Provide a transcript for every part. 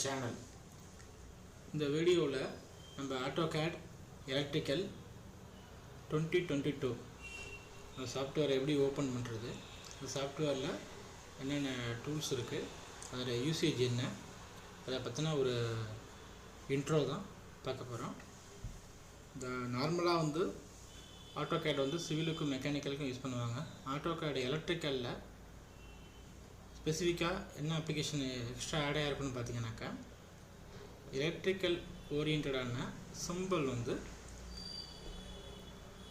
channel. இந்த வீடியோவில் நம்ம AutoCAD எலக்ட்ரிக்கல் 2022 அந்த சாஃப்ட்வேர் எப்படி ஓப்பன் பண்ணுறது, அந்த சாஃப்ட்வேரில் என்னென்ன டூல்ஸ் இருக்குது, அதோட யூசேஜ் என்ன, அதை பற்றின ஒரு இன்ட்ரோ தான் பார்க்க போகிறோம். இந்த நார்மலாக வந்து AutoCAD வந்து சிவிலுக்கும் மெக்கானிக்கலுக்கும் யூஸ் பண்ணுவாங்க. AutoCAD எலக்ட்ரிக்கலில் ஸ்பெசிஃபிக்காக என்ன அப்ளிகேஷன் எக்ஸ்ட்ரா ஆட் ஆகிருக்குன்னு பார்த்தீங்கன்னாக்கா, எலக்ட்ரிக்கல் ஓரியன்டான சிம்பிள் வந்து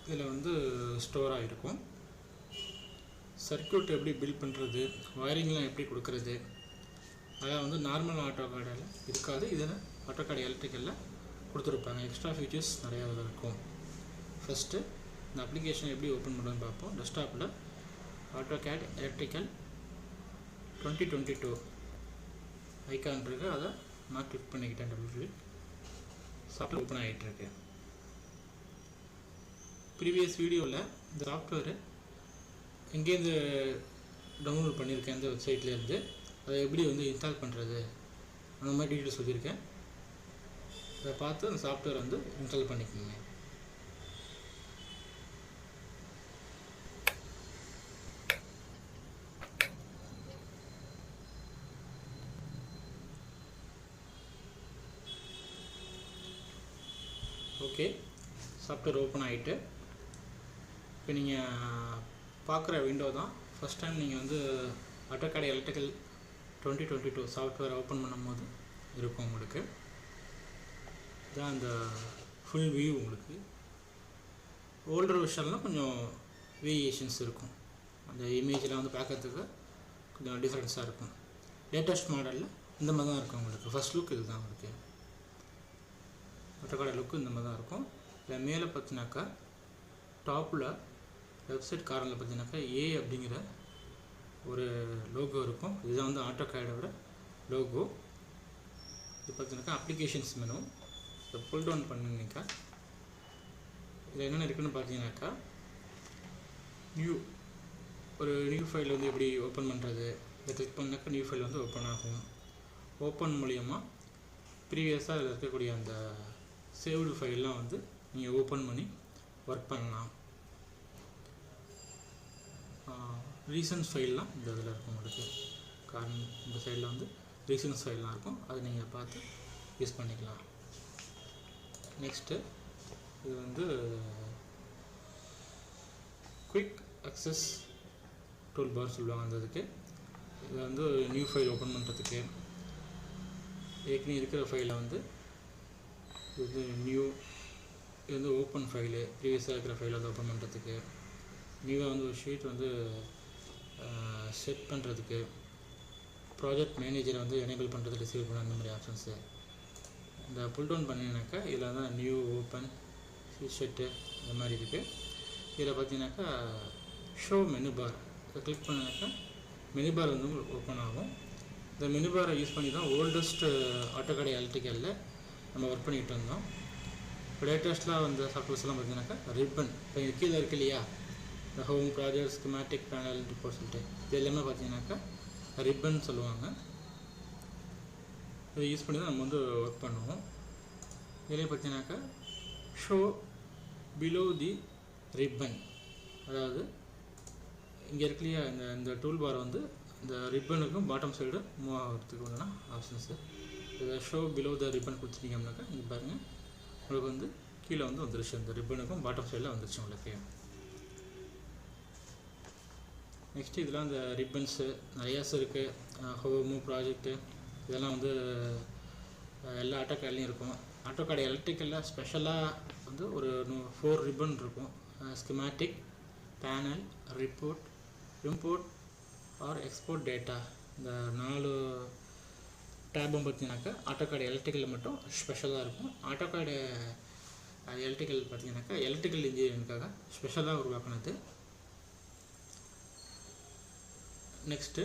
இதில் வந்து ஸ்டோர் ஆகிருக்கும். சர்க்யூட் எப்படி பில்ட் பண்ணுறது, வயரிங்லாம் எப்படி கொடுக்குறது, அதெல்லாம் வந்து நார்மல் AutoCADல இருக்காது. இதில் AutoCAD எலக்ட்ரிக்கலில் கொடுத்துருப்பாங்க. எக்ஸ்ட்ரா ஃபீச்சர்ஸ் நிறையா இருக்கும். ஃபஸ்ட்டு இந்த அப்ளிகேஷன் எப்படி ஓப்பன் பண்ணுறதுன்னு பார்ப்போம். டெஸ்க்டாப்பில் AutoCAD எலக்ட்ரிக்கல் 2022 ஐக்கான் இருக்குது, அதை நான் கிளிக் பண்ணிக்கிட்டேன். சாஃப்ட்வேர் ஓப்பன் ஆகிட்டுருக்கு. ப்ரீவியஸ் வீடியோவில் இந்த சாஃப்ட்வேரு எங்கேருந்து டவுன்லோட் பண்ணியிருக்கேன், இந்த வெப்சைட்லேருந்து அதை எப்படி வந்து இன்ஸ்டால் பண்ணுறது அந்த மாதிரி டீட்டெயில்ஸ் சொல்லியிருக்கேன். அதை பார்த்து அந்த சாஃப்ட்வேர் வந்து இன்ஸ்டால் பண்ணிக்கோங்க. ஓகே, சாஃப்ட்வேர் ஓப்பன் ஆகிட்டு இப்போ நீங்கள் பார்க்குற விண்டோ தான் ஃபஸ்ட் டைம் நீங்கள் வந்து AutoCAD எலக்ட்ரிக்கல் 2022 சாஃப்ட்வேர் ஓப்பன் பண்ணும்போது இருக்கும். உங்களுக்கு இதுதான் அந்த ஃபுல் வியூ. உங்களுக்கு ஓல்டர் விஷயம்லாம் கொஞ்சம் வேரியேஷன்ஸ் இருக்கும். அந்த இமேஜில் வந்து பார்க்கறதுக்கு கொஞ்சம் டிஃப்ரென்ஸாக இருக்கும். லேட்டஸ்ட் மாடலில் இந்த மாதிரி தான் இருக்கும். உங்களுக்கு ஃபஸ்ட் லுக் இது தான். உங்களுக்கு AutoCAD லுக்கு இந்த மாதிரி தான் இருக்கும். இல்லை மேலே பார்த்தினாக்கா டாப்பில் வெப்சைட் கார்னரில் பார்த்தீங்கன்னாக்கா ஏ அப்படிங்கிற ஒரு லோகோ இருக்கும். இதுதான் வந்து AutoCADோட லோகோ. இது பார்த்தீங்கன்னாக்கா அப்ளிகேஷன்ஸ் மெனு. இதை புல் டவுன் பண்ணிங்கனாக்கா இதில் என்னென்ன இருக்குதுன்னு பார்த்தீங்கன்னாக்கா ஒரு நியூ ஃபைல் வந்து எப்படி ஓப்பன் பண்ணுறது, இதை கிளிக் பண்ணாக்கா நியூ ஃபைல் வந்து ஓப்பன் ஆகும். ஓப்பன் மூலியமாக ப்ரீவியஸாக இதில் இருக்கக்கூடிய அந்த சேவ்டு ஃபைல்லாம் வந்து நீங்கள் ஓப்பன் பண்ணி ஒர்க் பண்ணலாம். ரீசன்ஸ் ஃபைல்லாம் இந்த இதில் இருக்கும். உங்களுக்கு இந்த சைடில் வந்து ரீசன்ஸ் ஃபைல்லாம் இருக்கும். அதை நீங்கள் பார்த்து யூஸ் பண்ணிக்கலாம். நெக்ஸ்ட்டு இது வந்து குயிக் அக்சஸ் டூல் பார் சொல்லுவாங்க. அந்த இதுக்கு இது வந்து நியூ ஃபைல் ஓப்பன் பண்ணுறதுக்கு, ஏற்கனவே இருக்கிற ஃபைலை வந்து இது இது வந்து ஓப்பன் ஃபைலு, ப்ரீவியஸாக இருக்கிற ஃபைலை வந்து ஓப்பன் பண்ணுறதுக்கு, நியூவாக வந்து ஒரு ஷீட் வந்து செட் பண்ணுறதுக்கு, ப்ராஜெக்ட் மேனேஜரை வந்து எனேபிள் பண்ணுறது, ரிசீவ் பண்ண அந்த மாதிரி ஆப்ஷன்ஸு. இந்த புல் டவுன் பண்ணிங்கனாக்கா இதில் தான் நியூ, ஓப்பன், செட்டு இந்த மாதிரி இருக்குது. இதில் பார்த்தீங்கன்னாக்கா ஷோ மெனு பார், இதை கிளிக் பண்ணினாக்கா மெனு பார் வந்து ஓப்பன் ஆகும். இந்த மெனு பாரை யூஸ் பண்ணி தான் ஓல்டஸ்ட் AutoCAD எலக்ட்ரிக்கலில் நம்ம ஒர்க் பண்ணிகிட்டு இருந்தோம். இப்போ லேட்டஸ்ட்டாக வந்த சாஃப்ட்வேர்ஸ்லாம் பார்த்தீங்கன்னாக்கா ரிப்பன், இப்போ இது கீழே இருக்கு இல்லையா, இந்த home, project, schematic, panel, report சொல்லிட்டு இது எல்லாமே பார்த்தீங்கன்னாக்கா ரிப்பன் சொல்லுவாங்க. இதை யூஸ் பண்ணி தான் நம்ம வந்து ஒர்க் பண்ணுவோம். இதிலே பார்த்தீங்கன்னாக்கா ஷோ பிலோ தி ரிப்பன், அதாவது இங்கே இருக்கு இல்லையா, இந்த டூல் பார் வந்து இந்த ரிப்பனுக்கும் பாட்டம் சைடு மூவ் ஆகிறதுக்கு உண்டான ஆப்ஷன்ஸு. இதை ஷோ பிலோ த ரிப்பன் கொடுத்துட்டீங்கன்னாக்கா இங்கே பாருங்கள், உங்களுக்கு வந்து கீழே வந்து வந்துருச்சு. இந்த ரிப்பனுக்கும் பாட்டம் சைடில் வந்துருச்சு உங்களுக்கு. நெக்ஸ்ட்டு இதெல்லாம் இந்த ரிப்பன்ஸு நிறையாஸ் இருக்குது. ஹோமு, ப்ராஜெக்ட்டு இதெல்லாம் வந்து எல்லா AutoCADலையும் இருக்கும். AutoCAD எலக்ட்ரிக்கலில் ஸ்பெஷலாக வந்து ஒரு 4 ரிப்பன் இருக்கும். Schematic, panel, report, import or export data. இந்த 4 டேபும் பார்த்தீங்கன்னாக்கா AutoCAD எலக்ட்ரிக்கலில் மட்டும் ஸ்பெஷலாக இருக்கும். AutoCAD எலக்ட்ரிக்கல் பார்த்தீங்கன்னாக்கா எலக்ட்ரிக்கல் இன்ஜினியரிங்காக ஸ்பெஷலாக உருவாக்குனது. Next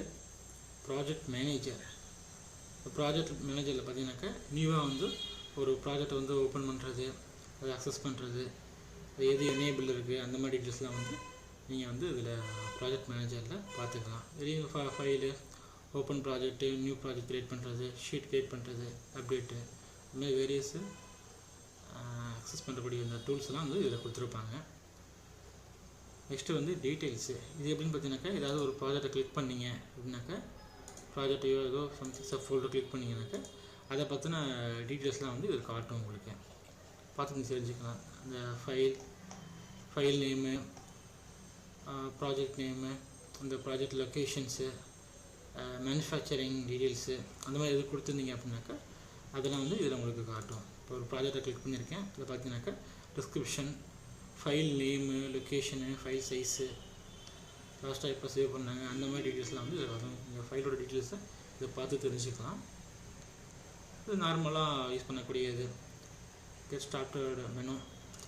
project manager. ப்ராஜெக்ட் மேனேஜரில் பார்த்தீங்கன்னாக்கா நியூவாக வந்து ஒரு ப்ராஜெக்டை வந்து ஓப்பன் பண்ணுறது, அதை அக்சஸ் பண்ணுறது, எது எனேபிள் இருக்குது அந்த மாதிரி டீட்டெயில்ஸ்லாம் வந்து நீங்கள் வந்து இதில் ப்ராஜெக்ட் மேனேஜரில் பார்த்துக்கலாம். வெளியே file, open project, new project create பண்ணுறது, ஷீட் க்ரியேட் பண்ணுறது, அப்டேட்டு, இந்த மாதிரி வேரியஸ் அக்சஸ் பண்ணக்கூடிய இந்த டூல்ஸ்லாம் வந்து இதில் கொடுத்துருப்பாங்க. நெக்ஸ்ட்டு வந்து டீட்டெயில்ஸு. இது எப்படின்னு பார்த்தீங்கன்னாக்கா, ஏதாவது ஒரு ப்ராஜெக்டை கிளிக் பண்ணிங்க அப்படின்னாக்கா, ப்ராஜெக்டையோ ஏதோ சம்திங் சப் ஃபோல்டர் கிளிக் பண்ணிங்கனாக்கா அதை பற்றின டீட்டெயில்ஸ்லாம் வந்து இதில் காட்டும். உங்களுக்கு பார்த்து தெரிஞ்சுக்கலாம். இந்த ஃபைல் நேமு, ப்ராஜெக்ட் நேமு, இந்த ப்ராஜெக்ட் லொக்கேஷன்ஸு, மேனுஃபேக்சரிங் டீட்டெயில்ஸு, அந்த மாதிரி எது கொடுத்துருந்தீங்க அப்படின்னாக்கா அதெல்லாம் வந்து இதில் உங்களுக்கு காட்டும். இப்போ ஒரு ப்ராஜெக்டை கிளிக் பண்ணியிருக்கேன், இதில் பார்த்தீங்கன்னாக்கா description, file name, location, file size, லாஸ்ட்டாக இப்போ சேவ் பண்ணாங்க, அந்த மாதிரி டீட்டெயில்ஸ்லாம் வந்து இதில் வரும். இந்த ஃபைலோட டீட்டெயில்ஸை இதை பார்த்து தெரிஞ்சுக்கலாம். இது நார்மலாக யூஸ் பண்ணக்கூடியது. Get started menu.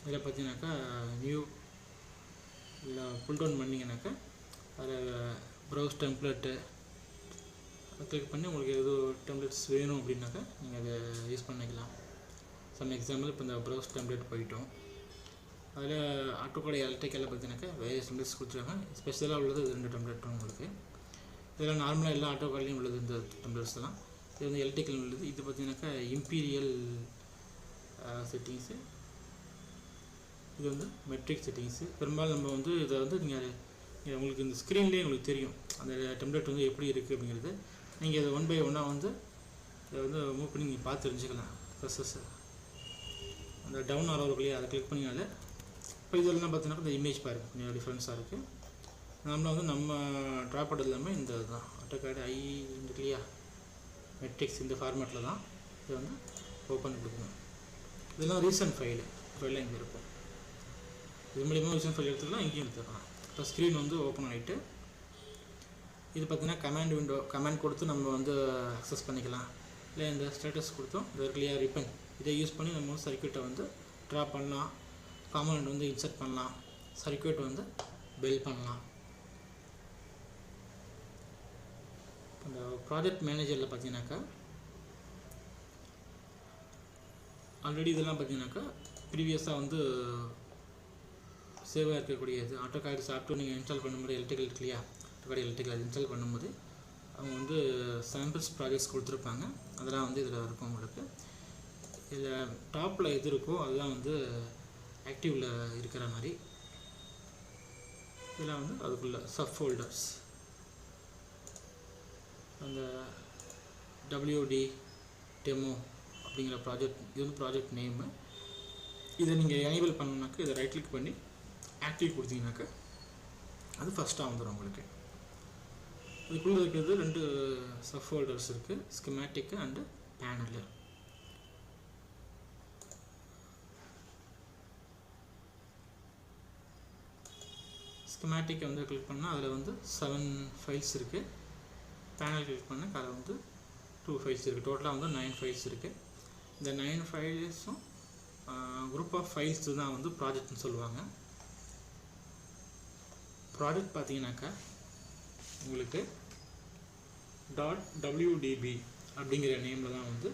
இதில் பார்த்தீங்கன்னாக்கா நியூ இல்லை புல் டவுன் பண்ணிங்கனாக்கா அதில் ப்ரௌஸ் டெம்ப்ளேட்டு கிளிக் பண்ணி உங்களுக்கு ஏதோ டெம்ப்ளேட்ஸ் வேணும் அப்படின்னாக்கா நீங்கள் அதை யூஸ் பண்ணிக்கலாம். சம் எக்ஸாம்பிள் இப்போ இந்த ப்ரௌஸ் டெம்ப்ளேட் போயிட்டோம். அதில் AutoCAD எலக்ட்ரிக்கலில் பார்த்தீங்கன்னாக்கா வேரியஸ் டெம்ப்ளேட்ஸ் கொடுத்துருக்காங்க. ஸ்பெஷலாக உள்ளது 2 டெம்ப்ளேட் உங்களுக்கு. இதில் நார்மலாக எல்லா AutoCADலையும் உள்ளது இந்த டெம்ப்ளேட்ஸ்லாம். இது வந்து எலக்ட்ரிக்கல் உள்ளது. இது பார்த்தீங்கன்னாக்கா இம்பீரியல் செட்டிங்ஸு, இது வந்து மெட்ரிக் செட்டிங்ஸு. பெரும்பாலும் நம்ம வந்து இதை வந்து நீங்கள் உங்களுக்கு இந்த ஸ்க்ரீன்லேயே உங்களுக்கு தெரியும் அந்த டெம்ப்ளேட் வந்து எப்படி இருக்குது அப்படிங்கிறது. நீங்கள் இதை 1 by 1 வந்து இதை வந்து மூவ் பண்ணி நீங்கள் பார்த்து தெரிஞ்சுக்கலாம். ப்ளஸஸ் அந்த டவுன் ஆகிறவர்களையே அதை கிளிக் பண்ணினாலே இப்போ இதெல்லாம் பார்த்தீங்கன்னா இந்த இமேஜ் பாருங்கள் கொஞ்சம் டிஃப்ரென்ஸாக இருக்குது. நம்மள வந்து நம்ம ட்ரா பண்ணுறது எல்லாமே இந்த இதுதான் AutoCAD இல்லையா மெட்ரிக்ஸ் இந்த ஃபார்மேட்டில் தான் இதை வந்து ஓப்பன் கொடுக்கணும். இதெல்லாம் ரீசன்ட் ஃபைலில் இங்கே இருக்கும். இது மூலியமாக ரீசன்ட் ஃபைல் எடுத்துக்கலாம், இங்கேயும் எடுத்துக்கலாம். இப்போ ஸ்க்ரீன் வந்து ஓப்பன் ஆகிட்டு இது பார்த்திங்கன்னா கமாண்ட் கொடுத்து நம்ம வந்து அக்சஸ் பண்ணிக்கலாம். இல்லை இந்த ஸ்டேட்டஸ் கொடுத்தோம் இது கிளியர் ரிப்பன் இதை யூஸ் பண்ணி நம்ம சர்க்யூட்டை வந்து ட்ரா பண்ணலாம், காம்பனண்ட் வந்து இன்சர்ட் பண்ணலாம், சர்க்யூட் வந்து பில்ட் பண்ணலாம். இந்த ப்ராஜெக்ட் மேனேஜரில் பார்த்தீங்கன்னாக்கா ஆல்ரெடி இதெல்லாம் பார்த்தீங்கன்னாக்கா ப்ரீவியஸாக வந்து சேவாக இருக்கக்கூடியது. AutoCAD சாஃப்ட்வேர் நீங்கள் இன்ஸ்டால் பண்ணும்போது எலக்ட்ரிக்கல் இல்லையா AutoCAD எலக்ட்ரிக்கல் இன்ஸ்டால் பண்ணும்போது அவங்க வந்து சாம்பிள்ஸ் ப்ராஜெக்ட்ஸ் கொடுத்துருப்பாங்க. அதெல்லாம் வந்து இதில் இருக்கும் உங்களுக்கு. இதில் டாப்பில் எது இருக்கோ அதெல்லாம் வந்து ஆக்டிவில் இருக்கிற மாதிரி. இதெல்லாம் வந்து அதுக்குள்ள சப் ஃபோல்டர்ஸ். அந்த WD டெமோ அப்படிங்கிற ப்ராஜெக்ட் இது வந்து ப்ராஜெக்ட் நேமு. இதை நீங்கள் எனேபிள் பண்ணணுனாக்கா இதை ரைட் கிளிக் பண்ணி ஆக்டிவ் கொடுத்தீங்கன்னாக்கா அது ஃபஸ்ட்டாக வந்துடும் உங்களுக்கு. இதுக்குள்ளே இருக்கிறது 2 சப் ஃபோல்டர்ஸ் இருக்குது, ஸ்கிமேட்டிக்கு அண்டு பேனலு. ஸ்கிமேட்டிக்கை வந்து கிளிக் பண்ணால் அதில் வந்து 7 ஃபைல்ஸ் இருக்குது. பேனல் கிளிக் பண்ணால் அதில் வந்து 2 ஃபைல்ஸ் இருக்குது. டோட்டலாக வந்து 9 ஃபைல்ஸ் இருக்குது. இந்த 9 ஃபைல்ஸும் குரூப் ஆஃப் ஃபைல்ஸ் தான் வந்து ப்ராஜெக்ட்னு சொல்லுவாங்க. ப்ராஜெக்ட் பார்த்தீங்கன்னாக்கா உங்களுக்கு .wdb அப்படிங்கிற நேமில் தான் வந்து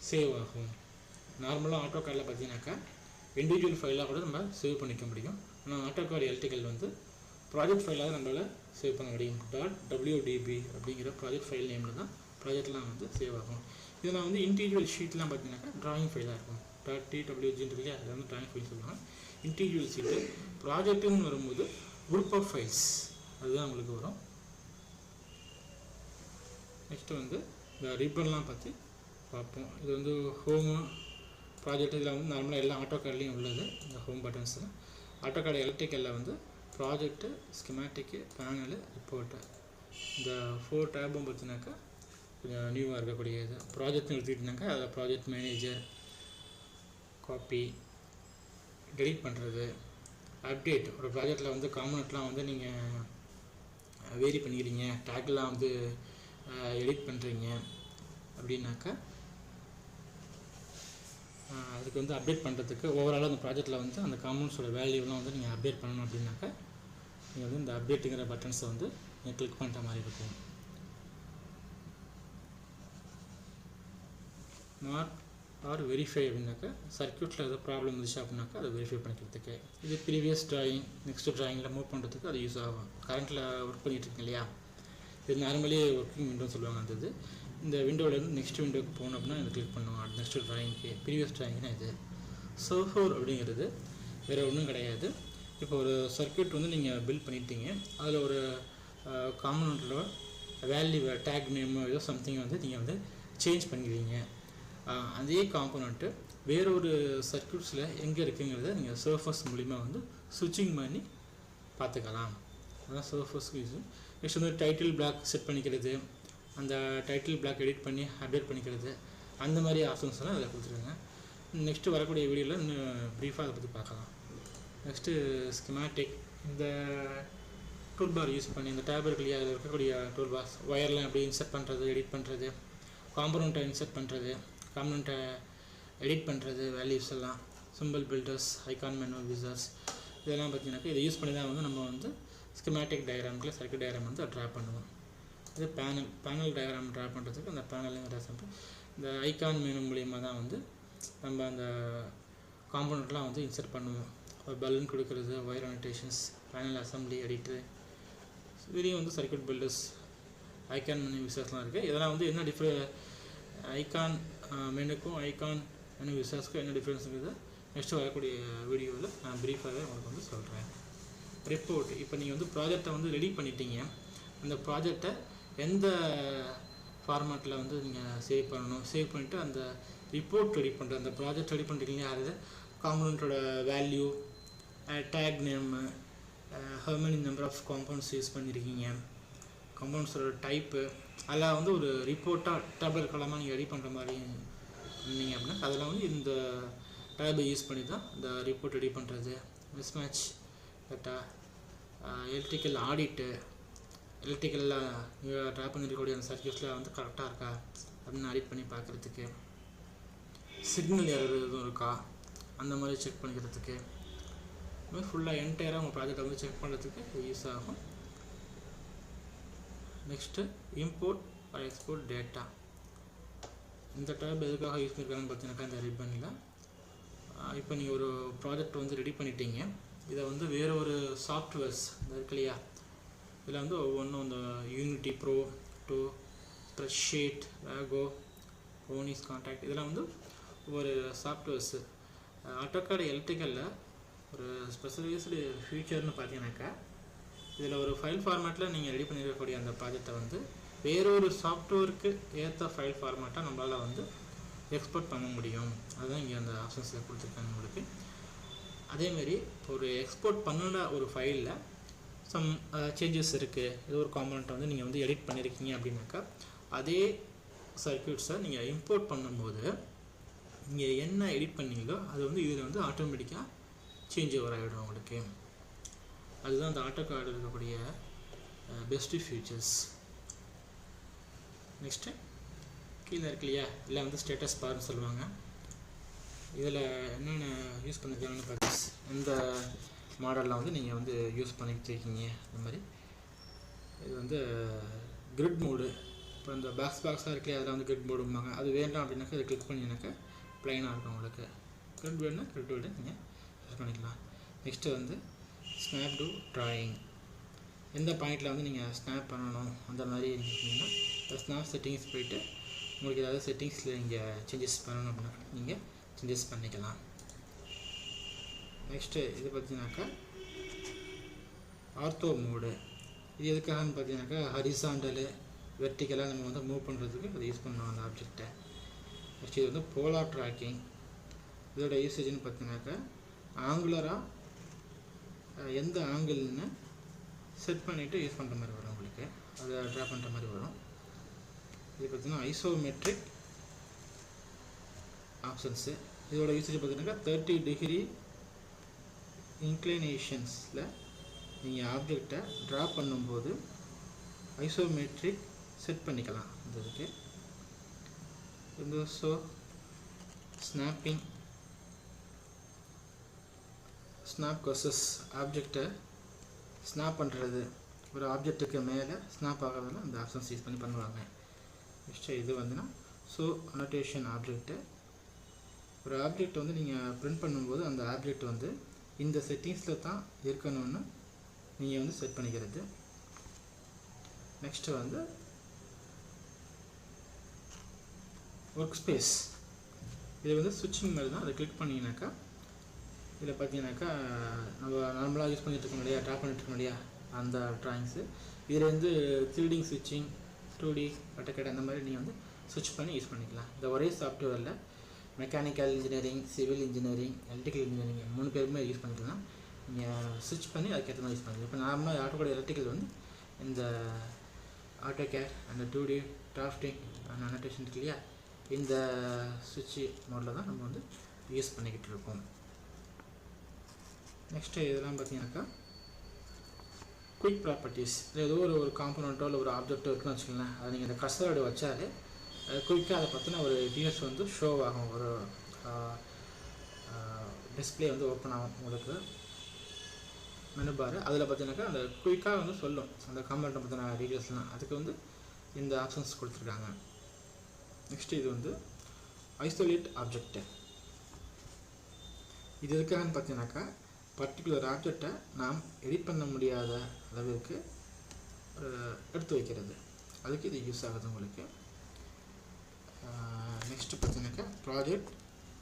சேவ் ஆகும். நார்மலாக AutoCADல பார்த்தீங்கன்னாக்கா இண்டிவிஜுவல் ஃபைலாக கூட நம்ம சேவ் பண்ணிக்க முடியும். ஆனால் AutoCAD எலக்ட்ரிக்கல் வந்து ப்ராஜெக்ட் ஃபைலாக நம்மளால் சேவ் பண்ண முடியும். .wdb அப்படிங்கிற ப்ராஜெக்ட் ஃபைல் நேமில் தான் ப்ராஜெக்ட்லாம் வந்து சேவ் ஆகும். இதெல்லாம் வந்து இண்டிவிஜுவல் ஷீட்லாம் பார்த்தீங்கன்னாக்கா ட்ராயிங் ஃபைலாக இருக்கும். .twg இல்லையா அது வந்து ட்ராயிங் ஃபைல் சொல்லுவாங்க. இண்டிவிஜுவல் ஷீட்டு ப்ராஜெக்ட்டுன்னு வரும்போது குரூப் ஆஃப் ஃபைல்ஸ் அதுதான் உங்களுக்கு வரும். நெக்ஸ்ட்டு வந்து இந்த ரிப்பன்லாம் பற்றி பார்ப்போம். இது வந்து ஹோமு ப்ராஜெக்ட் இதில் வந்து நார்மலாக எல்லா AutoCADலையும் உள்ளது. இந்த ஹோம் பட்டன்ஸில் AutoCAD எலக்ட்ரிக்கலில் வந்து ப்ராஜெக்ட்டு, ஸ்கிமேட்டிக்கு, பேனலு, ரிப்போர்ட்டு இந்த 4 டேபும் பார்த்தினாக்கா கொஞ்சம் நியூவாக இருக்கக்கூடியது. ப்ராஜெக்ட்னு எடுத்துக்கிட்டிங்கனாக்கா அதில் ப்ராஜெக்ட் மேனேஜர், காப்பி, டெலிட் பண்ணுறது, அப்டேட். ஒரு ப்ராஜெக்டில் வந்து காம்பனண்ட்லாம் வந்து நீங்கள் வேரி பண்ணிக்கிறீங்க, டேக்லாம் வந்து எடிட் பண்ணுறீங்க அப்படின்னாக்கா அதுக்கு வந்து அப்டேட் பண்ணுறதுக்கு ஓவராலாக அந்த ப்ராஜெக்டில் வந்து அந்த காம்பனண்ட்ஸோட வேல்யூலாம் வந்து நீங்கள் அப்டேட் பண்ணணும் அப்படின்னாக்கா நீங்கள் வந்து இந்த அப்டேட்டுங்கிற பட்டன்ஸை வந்து நீங்கள் கிளிக் பண்ணுற மாதிரி இருக்கும். மார்க் ஆர் வெரிஃபை அப்படின்னாக்கா சர்க்யூட்டில் ஏதோ ப்ராப்ளம் இருந்துச்சு அப்படின்னாக்கா அதை வெரிஃபை பண்ணிக்கிறதுக்கு. இது ப்ரீவியஸ் ட்ராயிங் நெக்ஸ்ட் ட்ராயிங்கில் மூவ் பண்ணுறதுக்கு அது யூஸ் ஆகும். கரண்ட்டில் ஒர்க் பண்ணிகிட்ருக்கீங்க இல்லையா, இது நார்மலி ஒர்க்கிங் விண்டோன்னு சொல்லுவாங்க. அந்த இந்த விண்டோவிலேருந்து நெக்ஸ்ட் விண்டோக்கு போகணும் அப்படின்னா இதை கிளிக் பண்ணுவோம். நெக்ஸ்ட் ட்ராயிங்க்கு ப்ரீவியஸ் ட்ராயிங்னா இது சர்ஃபோர் அப்படிங்கிறது வேறு ஒன்றும் கிடையாது. இப்போ ஒரு சர்க்யூட் வந்து நீங்கள் பில்ட் பண்ணிட்டீங்க, அதில் ஒரு காம்பனண்ட்டோட வேல்யூ டேக் நேமோ ஏதோ சம்திங் வந்து நீங்கள் வந்து சேஞ்ச் பண்ணிடுவீங்க. அதே காம்பனண்ட்டு வேறு ஒரு சர்க்யூட்ஸில் எங்கே இருக்குங்கிறத நீங்கள் சர்ஃபஸ் மூலிமா வந்து ஸ்விட்சிங் பண்ணி பார்த்துக்கலாம். அதான் சர்ஃபஸ்க்கு யூஸ். நெக்ஸ்ட் வந்து டைட்டில் பிளாக் செட் பண்ணிக்கிறது, அந்த டைட்டில் பிளாக் எடிட் பண்ணி அப்டேட் பண்ணிக்கிறது, அந்த மாதிரி ஆப்ஷன்ஸ் எல்லாம் அதில் கொடுத்துருங்க. நெக்ஸ்ட்டு வரக்கூடிய வீடியோவில் இன்னும் ப்ரீஃபாக அதை பற்றி பார்க்கலாம். Next schematic. இந்த டூல் பார் யூஸ் பண்ணி இந்த டேப் இருக்கு இல்லையா, அதில் இருக்கக்கூடிய டூல் பார்ஸ் ஒயர்லாம் எப்படி இன்சர்ட் பண்ணுறது, எடிட் பண்ணுறது, காம்பனண்ட்டை இன்சர்ட் பண்ணுறது, காம்பனண்ட்டை எடிட் பண்ணுறது, வேல்யூஸ் எல்லாம், சிம்பிள் பில்டர்ஸ், ஐகான் மெனு விசர்ஸ், இதெல்லாம் பார்த்தீங்கன்னாக்கா இதை யூஸ் பண்ணி தான் வந்து நம்ம வந்து ஸ்கிமேட்டிக் டயக்ராம்க்குள்ள சர்க்யூட் டயக்ராம் வந்து ட்ரா பண்ணுவோம். இது பேனல் டயக்ராம் ட்ரா பண்ணுறதுக்கு அந்த பேனலுங்கிற சிம்பிள் இந்த ஐகான் மெனு மூலியமாக தான் வந்து நம்ம அந்த காம்பனண்ட்லாம் வந்து இன்சர்ட் பண்ணுவோம். ஒரு பலூன் கொடுக்குறது, wire annotations, panel assembly, editor, இதுலேயும் வந்து சர்க்யூட் பில்டர்ஸ், ஐகான் மெனு விசர்ஸ்லாம் இருக்குது. இதெல்லாம் வந்து என்ன ஐகான் மெனுக்கும் ஐகான் மெனு விசர்ஸ்க்கும் என்ன டிஃப்ரென்ஸுங்கிறது நெக்ஸ்ட்டு வரக்கூடிய வீடியோவில் நான் ப்ரீஃபாகவே உங்களுக்கு வந்து சொல்கிறேன். ரிப்போர்ட். இப்போ நீங்கள் வந்து ப்ராஜெக்டை வந்து ரெடி பண்ணிட்டீங்க, அந்த ப்ராஜெக்டை எந்த ஃபார்மேட்டில் வந்து நீங்கள் சேவ் பண்ணணும், சேவ் பண்ணிவிட்டு அந்த ரிப்போர்ட் ரெடி பண்ணுறது, அந்த ப்ராஜெக்ட் ரெடி பண்ணுறீங்க, அது காம்பனண்ட்டோட value, tag name, how many number of components use பண்ணியிருக்கீங்க, காம்பனண்ட்ஸோட டைப்பு, அதெல்லாம் வந்து ஒரு ரிப்போர்ட்டாக டேப்லெட் காலமாக நீங்கள் ரெடி பண்ணுற மாதிரி பண்ணீங்க அப்படின்னா அதெல்லாம் வந்து இந்த டேபை யூஸ் பண்ணி தான் இந்த ரிப்போர்ட் ரெடி பண்ணுறது. மிஸ்மேட்ச் டேட்டா, எலக்ட்ரிக்கல் ஆடிட்டு, எலக்ட்ரிக்கலில் நீங்கள் ட்ரா பண்ணியிருக்கக்கூடிய அந்த சர்க்யூட்ஸில் வந்து கரெக்டாக இருக்கா அப்படின்னு ஆடிட் பண்ணி பார்க்குறதுக்கு, சிக்னல் எதுவும் இருக்கா அந்த மாதிரி செக் பண்ணிக்கிறதுக்கு, இதுமாதிரி ஃபுல்லாக என்டையராக உங்கள் ப்ராஜெக்டை வந்து செக் பண்ணுறதுக்கு யூஸ் ஆகும். Next import or export data. இந்த டேப் எதுக்காக யூஸ் பண்ணியிருக்காங்கன்னு பார்த்தீங்கன்னாக்கா இந்த ரிப்பனில் இப்போ நீங்கள் ஒரு ப்ராஜெக்ட் வந்து ரெடி பண்ணிட்டீங்க, இதை வந்து வேறு ஒரு சாஃப்ட்வேர்ஸ் இருக்கு இல்லையா, இதில் வந்து ஒவ்வொன்றும் இந்த யூனிட்டி ப்ரோ 2, ஸ்ப்ரெட்ஷீட், வேகோ, ஓனிஸ் கான்டாக்ட், இதெல்லாம் வந்து ஒரு சாஃப்ட்வேர்ஸு. AutoCAD எலக்ட்ரிக்கலில் ஒரு ஸ்பெஷலைஸ்டு ஃபியூச்சர்னு பார்த்தீங்கன்னாக்கா இதில் ஒரு ஃபைல் ஃபார்மேட்டில் நீங்கள் ரெடி பண்ணியிருக்கக்கூடிய அந்த ப்ராஜெக்டை வந்து வேறொரு சாஃப்ட்வேருக்கு ஏற்ற ஃபைல் ஃபார்மேட்டாக நம்மளால் வந்து எக்ஸ்போர்ட் பண்ண முடியும். அதுதான் இங்கே அந்த ஆப்ஷன்ஸில் கொடுத்துருக்காங்க உங்களுக்கு. அதேமாரி ஒரு எக்ஸ்போர்ட் பண்ணின ஒரு ஃபைலில் சம் சேஞ்சஸ் இருக்குது, ஏதோ ஒரு காம்பனண்ட்டை வந்து நீங்கள் வந்து எடிட் பண்ணியிருக்கீங்க அப்படின்னாக்கா அதே சர்க்யூட்ஸை நீங்கள் இம்போர்ட் பண்ணும்போது நீங்கள் என்ன எடிட் பண்ணீங்களோ அது வந்து இதில் வந்து ஆட்டோமேட்டிக்காக சேஞ்ச் ஓவர் ஆகிடும் உங்களுக்கு. அதுதான் அந்த AutoCAD இருக்கக்கூடிய பெஸ்ட்டு ஃபீச்சர்ஸ். நெக்ஸ்ட்டு கீழே இருக்கு இல்லையா, இல்லை வந்து ஸ்டேட்டஸ் பார்னு சொல்லுவாங்க. இதில் என்னென்ன யூஸ் பண்ணியிருக்காங்கன்னு பார்த்து இந்த மாடலில் வந்து நீங்கள் வந்து யூஸ் பண்ணிக்கிட்டு இருக்கீங்க. இந்த மாதிரி இது வந்து கிரிட் மோடு. இப்போ இந்த பாக்ஸாக இருக்கு அதில் வந்து கிரிட் மோடும்பாங்க. அது வேண்டாம் அப்படின்னாக்கா அதை கிளிக் பண்ணிங்கனாக்கா ப்ளைனாக இருக்கும் உங்களுக்கு. கிரிட் வேணுன்னா கிரிட் வேர்டு நீங்கள் யூஸ் பண்ணிக்கலாம். நெக்ஸ்ட்டு வந்து ஸ்னாப் டு ட்ராயிங். எந்த பாயிண்டில் வந்து நீங்கள் ஸ்னாப் பண்ணணும் அந்த மாதிரி இருந்துச்சிங்கன்னா ஸ்னாப் செட்டிங்ஸ் போய்ட்டு உங்களுக்கு ஏதாவது செட்டிங்ஸில் இங்கே சேஞ்சஸ் பண்ணணும் அப்படின்னா நீங்கள் சேஞ்சஸ் பண்ணிக்கலாம். நெக்ஸ்ட்டு இது பார்த்தீங்கன்னாக்கா ஆர்த்தோ மோடு. இது எதுக்காகன்னு பார்த்தீங்கன்னாக்கா ஹரிசாண்டலு வெர்டிக்கலாக நம்ம வந்து மூவ் பண்ணுறதுக்கு அதை யூஸ் பண்ணுவோம் அந்த ஆப்ஜெக்டை. நெக்ஸ்ட் இது வந்து போலார் ட்ராக்கிங். இதோட யூசேஜ்னு பார்த்தீங்கன்னாக்கா ஆங்குலராக எந்த ஆங்கிள்னு செட் பண்ணிவிட்டு யூஸ் பண்ணுற மாதிரி வரும் உங்களுக்கு, அதை ட்ரா பண்ணுற மாதிரி வரும். இது பார்த்தீங்கன்னா ஐசோமெட்ரிக் ஆப்ஷன்ஸு. இதோட யூசேஜ் பார்த்தீங்கன்னாக்கா 30 டிகிரி இன்க்ளினேஷன்ஸில் நீங்கள் ஆப்ஜெக்டை ட்ரா பண்ணும்போது ஐசோமெட்ரிக் செட் பண்ணிக்கலாம். இந்த இதுக்கு இந்த ஸ்னாப்பிங், ஸ்னாப் கர்சஸ் ஆப்ஜெக்டை ஸ்னாப் பண்ணுறது, ஒரு ஆப்ஜெக்ட்டுக்கு மேலே ஸ்னாப் ஆகிறதுல இந்த ஆப்ஷன்ஸ் யூஸ் பண்ணி பண்ணுவாங்க. நெக்ஸ்ட்டு இது வந்துன்னா அனோட்டேஷன் ஆப்ஜெக்ட்டு. ஒரு ஆப்ஜெக்ட் வந்து நீங்கள் பிரிண்ட் பண்ணும்போது அந்த ஆப்ஜெக்ட் வந்து இந்த செட்டிங்ஸில் தான் இருக்கணும்னு நீங்கள் வந்து செட் பண்ணிக்கிறது. நெக்ஸ்ட்டு வந்து ஒர்க் ஸ்பேஸ். இது வந்து ஸ்விட்சிங் மாதிரி தான். அதை கிளிக் பண்ணிங்கனாக்கா இதில் பார்த்தீங்கன்னாக்கா நம்ம நார்மலாக யூஸ் பண்ணிட்டு இருக்கோம் இல்லையா, ட்ரா பண்ணிட்டு இருக்கோம் இல்லையா, அந்த ட்ராயிங்ஸு. இதில் வந்து 3D ஸ்விட்சிங், 2D, AutoCAD அந்த மாதிரி நீங்கள் வந்து ஸ்விட்ச் பண்ணி யூஸ் பண்ணிக்கலாம். இந்த ஒரே சாஃப்ட்வேரில் mechanical engineering, civil engineering, electrical engineering 3 பேருமே யூஸ் பண்ணிக்கலாம். நீங்கள் ஸ்விட்ச் பண்ணி அதுக்கேற்ற மாதிரி யூஸ் பண்ணிக்கலாம். இப்போ நார்மலாக AutoCAD எலக்ட்ரிக்கல் வந்து இந்த AutoCAD அந்த 2D டிராஃப்டிங் அந்த அனோட்டேஷன் இருக்கு இல்லையா, இந்த ஸ்விட்ச் மோடில் தான் நம்ம வந்து யூஸ் பண்ணிக்கிட்டு இருக்கோம். நெக்ஸ்ட்டு இதெல்லாம் பார்த்தீங்கன்னாக்கா குயிக் ப்ராப்பர்ட்டிஸ். ஏதோ ஒரு காம்பனண்ட்டோ இல்லை ஒரு ஆப்ஜெக்டோ இருக்குன்னு வச்சுக்கோங்களேன், அதை நீங்கள் இந்த கர்சரோட வச்சாலே குயிக்காக அதை பற்றின ஒரு டீட்டெயில்ஸ் வந்து ஷோ ஆகும். ஒரு டிஸ்பிளே வந்து ஓப்பன் ஆகும் உங்களுக்கு மெனு பார். அதில் பார்த்தீங்கன்னாக்கா அந்த குயிக்காக வந்து சொல்லும் அந்த காம்பனண்ட்டை பற்றின டீட்டெயில்ஸ்லாம். அதுக்கு வந்து இந்த ஆப்ஷன்ஸ் கொடுத்துருக்காங்க. நெக்ஸ்ட்டு இது வந்து ஐசோலேட் ஆப்ஜெக்ட்டு. இது எதுக்காகன்னு பார்த்தீங்கன்னாக்கா பர்டிகுலர் ஆப்ஜெக்டை நாம் எடிட் பண்ண முடியாத அளவிற்கு எடுத்து வைக்கிறது, அதுக்கு இது யூஸ் ஆகுது உங்களுக்கு. நெக்ஸ்ட்டு பார்த்தீங்கன்னாக்கா ப்ராஜெக்ட்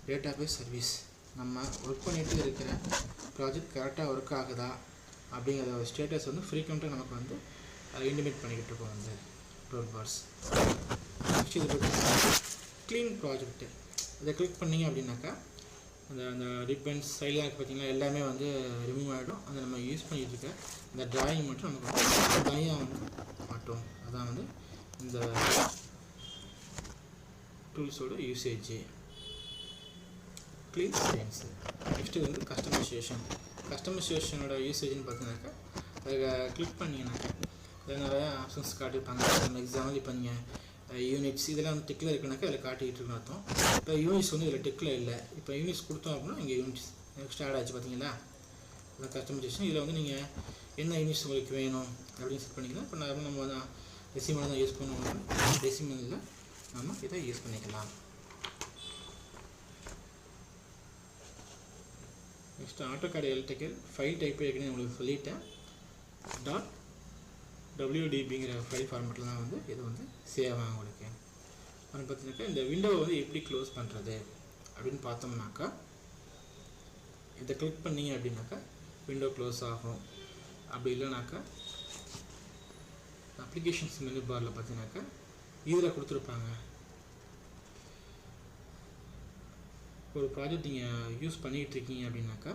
டேட்டாபேஸ் சர்வீஸ். நம்ம ஒர்க் பண்ணிகிட்டு இருக்கிற ப்ராஜெக்ட் கரெக்டாக ஒர்க் ஆகுதா அப்படிங்கிற ஒரு ஸ்டேட்டஸ் வந்து ஃப்ரீக்வெண்ட்டாக நமக்கு வந்து இன்டிமேட் பண்ணிக்கிட்டு இருக்கோம் அந்த டூல் பார்ஸ். நெக்ஸ்ட் இது பார்த்தீங்கன்னா க்ளீன் ப்ராஜெக்ட்டு. இதை கிளிக் பண்ணிங்க அப்படின்னாக்கா அந்த ரிப்பன்ஸ் சைடெலாம் இருக்குது பார்த்தீங்கன்னா, எல்லாமே வந்து ரிமூவ் ஆகிடும். அதை நம்ம யூஸ் பண்ணிகிட்டு இருக்க இந்த ட்ராயிங் மட்டும் நமக்கு தனியாக வந்து மாட்டோம். அதான் வந்து இந்த டூல்ஸோட யூசேஜ். Clean stains. நெக்ஸ்ட்டு வந்து கஸ்டமைசேஷனோட யூசேஜ்னு பார்த்தீங்கன்னாக்கா அதை கிளிக் பண்ணிங்கனாக்கா இதில் நிறையா ஆப்ஷன்ஸ் காட்டியிருப்பாங்க. நம்ம எக்ஸாம்பிள் இப்போ நீங்கள் யூனிட்ஸ் இதெல்லாம் வந்து டிக்கில் இருக்குனாக்கா அதில் காட்டிகிட்டு இருக்குன்னு அர்த்தம். இப்போ யூனிட்ஸ் வந்து இதில் டிக்கில் இல்லை. இப்போ யூனிட்ஸ் கொடுத்தோம் அப்படின்னா இங்கே யூனிட்ஸ் நெக்ஸ்ட் ஆட் ஆச்சு பார்த்தீங்களா, இந்த கஸ்டமைசேஷன். இதில் வந்து நீங்கள் என்ன யூனிட்ஸ் உங்களுக்கு வேணும் அப்படின்னு செட் பண்ணிக்கலாம். இப்போ நம்ம தான் டெசிமல் தான் யூஸ் பண்ணுவோம். டெசிமலில் நம்ம இதை யூஸ் பண்ணிக்கலாம். Next AutoCAD electrical file type ஏற்கனவே உங்களுக்கு சொல்லிட்டேன். .wdbங்கிற ஃபைல் ஃபார்மேட்டில் தான் வந்து இது வந்து சேவ் ஆகும் உங்களுக்கு. அப்புறம் பார்த்தீங்கன்னாக்கா இந்த விண்டோவை வந்து எப்படி க்ளோஸ் பண்ணுறது அப்படின்னு பார்த்தோம்னாக்கா இதை கிளிக் பண்ணிங்க அப்படின்னாக்கா விண்டோ க்ளோஸ் ஆகும். அப்படி இல்லைனாக்கா அப்ளிகேஷன்ஸ் மெனு பாரில் பார்த்தீங்கன்னாக்கா இதில் கொடுத்துருப்பாங்க. ஒரு ப்ராஜெக்ட் நீங்கள் யூஸ் பண்ணிகிட்டு இருக்கீங்க அப்படின்னாக்கா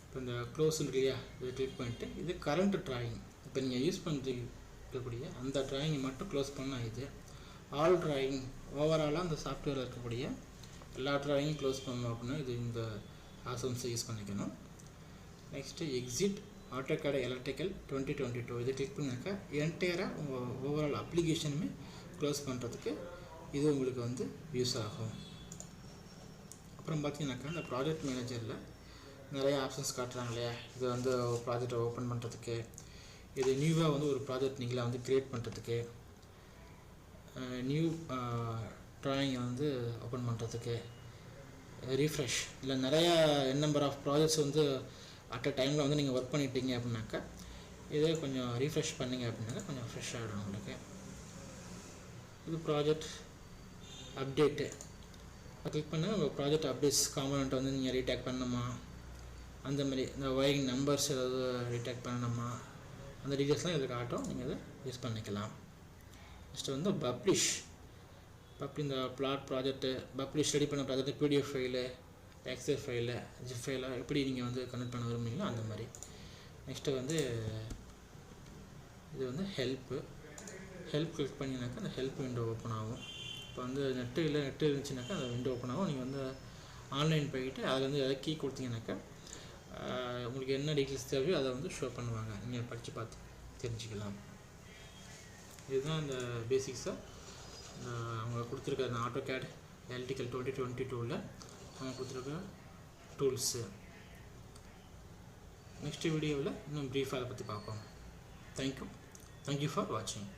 இப்போ இந்த க்ளோஸ் இருக்கு இல்லையா, இதை கிளிக் பண்ணிவிட்டு இது கரண்ட் ட்ராயிங், இப்போ நீங்கள் யூஸ் பண்ணிட்டு இருக்கக்கூடிய அந்த ட்ராயிங்கை மட்டும் க்ளோஸ் பண்ணால் இது ஆல் ட்ராயிங் ஓவராலாக அந்த சாஃப்ட்வேரில் இருக்கக்கூடிய எல்லா ட்ராயிங்கும் க்ளோஸ் பண்ணணும் அப்படின்னா இது இந்த ஆப்ஷன்ஸை யூஸ் பண்ணிக்கணும். நெக்ஸ்ட்டு எக்ஸிட் AutoCAD எலக்ட்ரிக்கல் 2022 இதை கிளிக் பண்ணாக்கா என்டையராக உங்கள் ஓவரால் அப்ளிகேஷனுமே க்ளோஸ் பண்ணுறதுக்கு இது உங்களுக்கு வந்து யூஸ் ஆகும். அப்புறம் பார்த்தீங்கன்னாக்கா இந்த ப்ராஜெக்ட் மேனேஜரில் நிறைய ஆப்ஷன்ஸ் காட்டுறாங்க இல்லையா, இது வந்து ஒரு ப்ராஜெக்டை ஓப்பன் பண்ணுறதுக்கு, இது நியூவாக வந்து ஒரு ப்ராஜெக்ட் நீங்களாக வந்து க்ரியேட் பண்ணுறதுக்கு, நியூ ட்ராயிங்கை வந்து ஓப்பன் பண்ணுறதுக்கு, ரீஃப்ரெஷ் இல்லை நிறையா நம்பர் ஆஃப் ப்ராஜெக்ட்ஸ் வந்து அட் அ டைமில் வந்து நீங்கள் ஒர்க் பண்ணிட்டீங்க அப்படின்னாக்கா இதே கொஞ்சம் ரீஃப்ரெஷ் பண்ணிங்க அப்படின்னாக்கா கொஞ்சம் ஃப்ரெஷ் ஆகிடும் உங்களுக்கு. இது ப்ராஜெக்ட் அப்டேட்டு கிளிக் பண்ணால் உங்கள் ப்ராஜெக்ட் அப்டேட்ஸ் காம்பனண்ட் வந்து நீங்கள் ரீடேக் பண்ணணுமா, அந்த மாதிரி இந்த ஒயரிங் நம்பர்ஸ் ஏதாவது ரீடேக் பண்ணணுமா, அந்த டீட்டெயில்ஸ்லாம் இதில் காட்டும், நீங்கள் அதை யூஸ் பண்ணிக்கலாம். நெக்ஸ்ட்டு வந்து இந்த பிளாட் ப்ராஜெக்ட்டு பப்ளிஷ் ரெடி பண்ண project PDF file, excel file, zip ஃபைலாக எப்படி நீங்கள் வந்து கனெக்ட் பண்ண விரும்புகிறீங்களோ அந்த மாதிரி. நெக்ஸ்ட்டு வந்து இது வந்து ஹெல்ப் கிளிக் பண்ணிங்கனாக்கா அந்த ஹெல்ப் விண்டோ ஓப்பன் ஆகும். இப்போ வந்து நெட்டு இருந்துச்சுனாக்கா அந்த விண்டோ ஓப்பன் ஆகும். நீங்கள் வந்து ஆன்லைன் போய்கிட்டு அதில் வந்து எதாவது கீ கொடுத்தீங்கன்னாக்கா உங்களுக்கு என்ன டீட்டெயில்ஸ் தேவையோ அதை வந்து ஷோ பண்ணுவாங்க, நீங்கள் படித்து பார்த்து தெரிஞ்சுக்கலாம். இதுதான் இந்த பேசிக்ஸாக அவங்க கொடுத்துருக்க அந்த AutoCAD எலக்ட்ரிக்கல் 2022 அவங்க கொடுத்துருக்க டூல்ஸு. நெக்ஸ்ட் வீடியோவில் இன்னும் ப்ரீஃபாக அதை பற்றி பார்ப்போம். தேங்க்யூ ஃபார் வாட்சிங்.